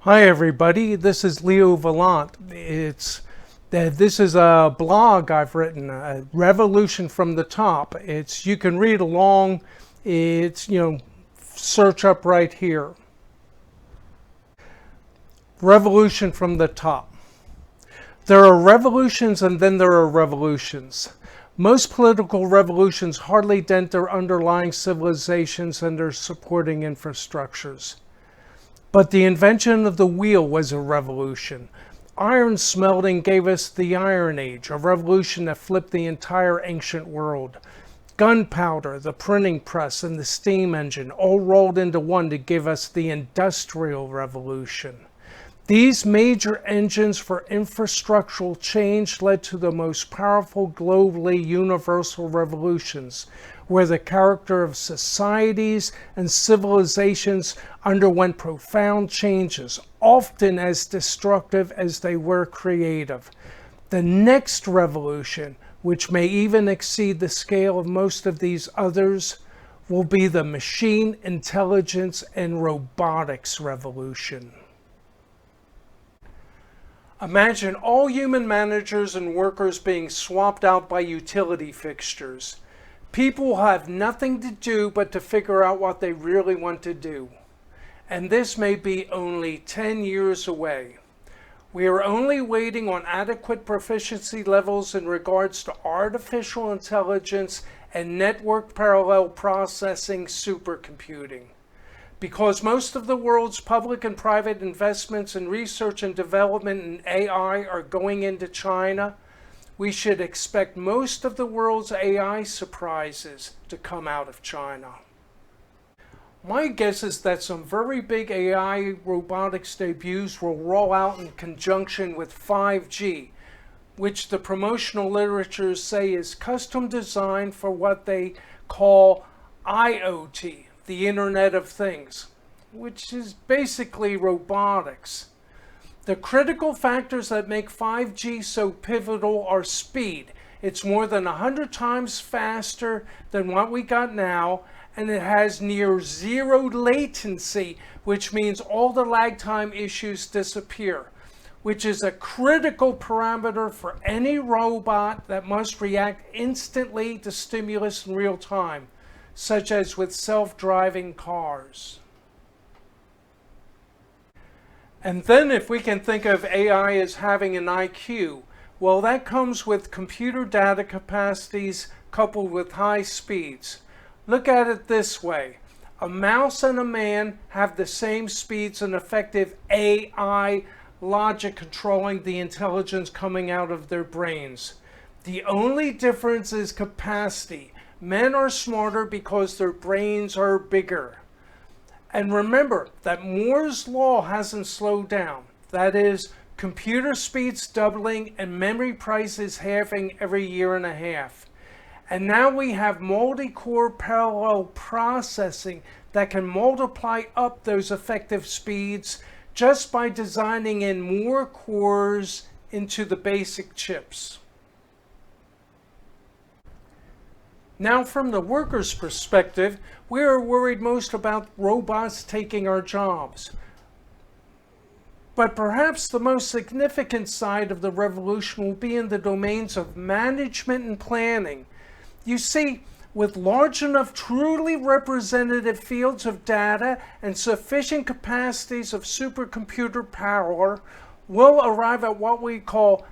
Hi everybody, this is Leo Valant. This is a blog I've written, Revolution from the Top. You can read along. Search up right here. Revolution from the Top. There are revolutions and then there are revolutions. Most political revolutions hardly dent their underlying civilizations and their supporting infrastructures. But the invention of the wheel was a revolution. Iron smelting gave us the Iron Age, a revolution that flipped the entire ancient world. Gunpowder, the printing press, and the steam engine all rolled into one to give us the Industrial Revolution. These major engines for infrastructural change led to the most powerful globally universal revolutions, where the character of societies and civilizations underwent profound changes, often as destructive as they were creative. The next revolution, which may even exceed the scale of most of these others, will be the machine intelligence and robotics revolution. Imagine all human managers and workers being swapped out by utility fixtures. People will have nothing to do but to figure out what they really want to do. And this may be only 10 years away. We are only waiting on adequate proficiency levels in regards to artificial intelligence and network parallel processing supercomputing. Because most of the world's public and private investments in research and development in AI are going into China, we should expect most of the world's AI surprises to come out of China. My guess is that some very big AI robotics debuts will roll out in conjunction with 5G, which the promotional literature say is custom designed for what they call IoT, the Internet of Things, which is basically robotics. The critical factors that make 5G so pivotal are speed. It's more than 100 times faster than what we got now, and it has near zero latency, which means all the lag time issues disappear, which is a critical parameter for any robot that must react instantly to stimulus in real time, such as with self-driving cars. And then if we can think of AI as having an IQ, well, that comes with computer data capacities coupled with high speeds. Look at it this way. A mouse and a man have the same speeds and effective AI logic controlling the intelligence coming out of their brains. The only difference is capacity. Men are smarter because their brains are bigger. And remember that Moore's law hasn't slowed down. That is, computer speeds doubling and memory prices halving every year and a half. And now we have multi-core parallel processing that can multiply up those effective speeds just by designing in more cores into the basic chips. Now, from the worker's perspective, we are worried most about robots taking our jobs. But perhaps the most significant side of the revolution will be in the domains of management and planning. You see, with large enough truly representative fields of data and sufficient capacities of supercomputer power, we'll arrive at what we call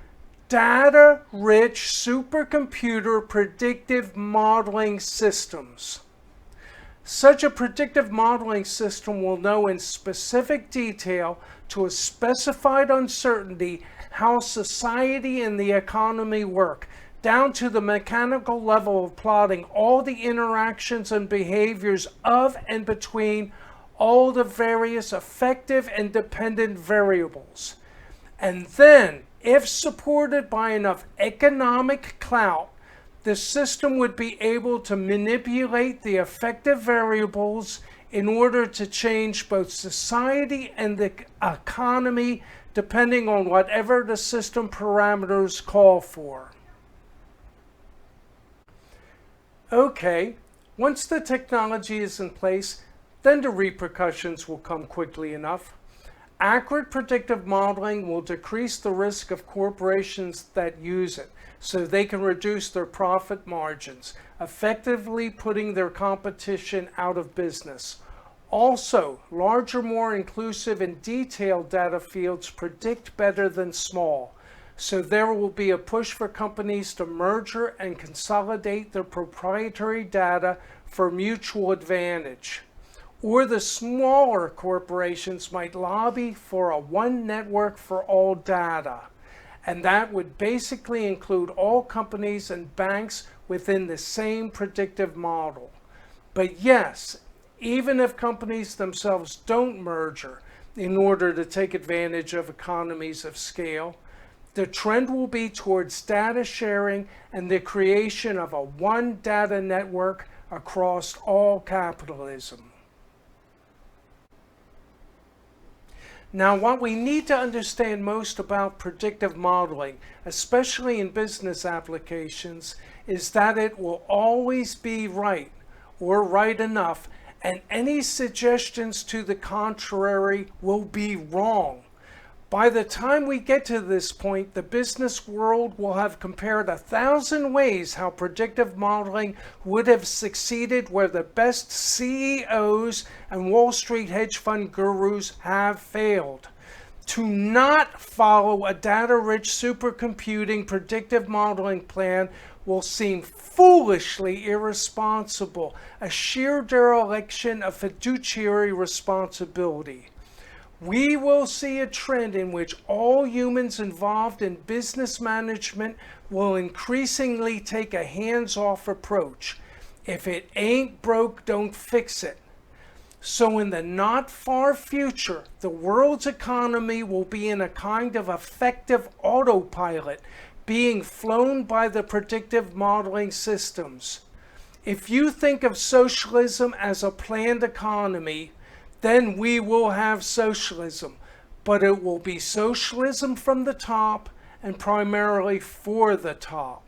data-rich supercomputer predictive modeling systems. Such a predictive modeling system will know in specific detail, to a specified uncertainty, how society and the economy work, down to the mechanical level of plotting all the interactions and behaviors of and between all the various effective and dependent variables. And then, if supported by enough economic clout, the system would be able to manipulate the effective variables in order to change both society and the economy depending on whatever the system parameters call for. Okay, once the technology is in place, then the repercussions will come quickly enough. Accurate predictive modeling will decrease the risk of corporations that use it, so they can reduce their profit margins, effectively putting their competition out of business. Also, larger, more inclusive and detailed data fields predict better than small, so there will be a push for companies to merge and consolidate their proprietary data for mutual advantage. Or the smaller corporations might lobby for a one network for all data. And that would basically include all companies and banks within the same predictive model. But yes, even if companies themselves don't merge in order to take advantage of economies of scale, the trend will be towards data sharing and the creation of a one data network across all capitalism. Now, what we need to understand most about predictive modeling, especially in business applications, is that it will always be right, or right enough, and any suggestions to the contrary will be wrong. By the time we get to this point, the business world will have compared 1,000 ways how predictive modeling would have succeeded where the best CEOs and Wall Street hedge fund gurus have failed. To not follow a data-rich supercomputing predictive modeling plan will seem foolishly irresponsible, a sheer dereliction of fiduciary responsibility. We will see a trend in which all humans involved in business management will increasingly take a hands-off approach. If it ain't broke, don't fix it. So in the not far future, the world's economy will be in a kind of effective autopilot, being flown by the predictive modeling systems. If you think of socialism as a planned economy, then we will have socialism, but it will be socialism from the top and primarily for the top.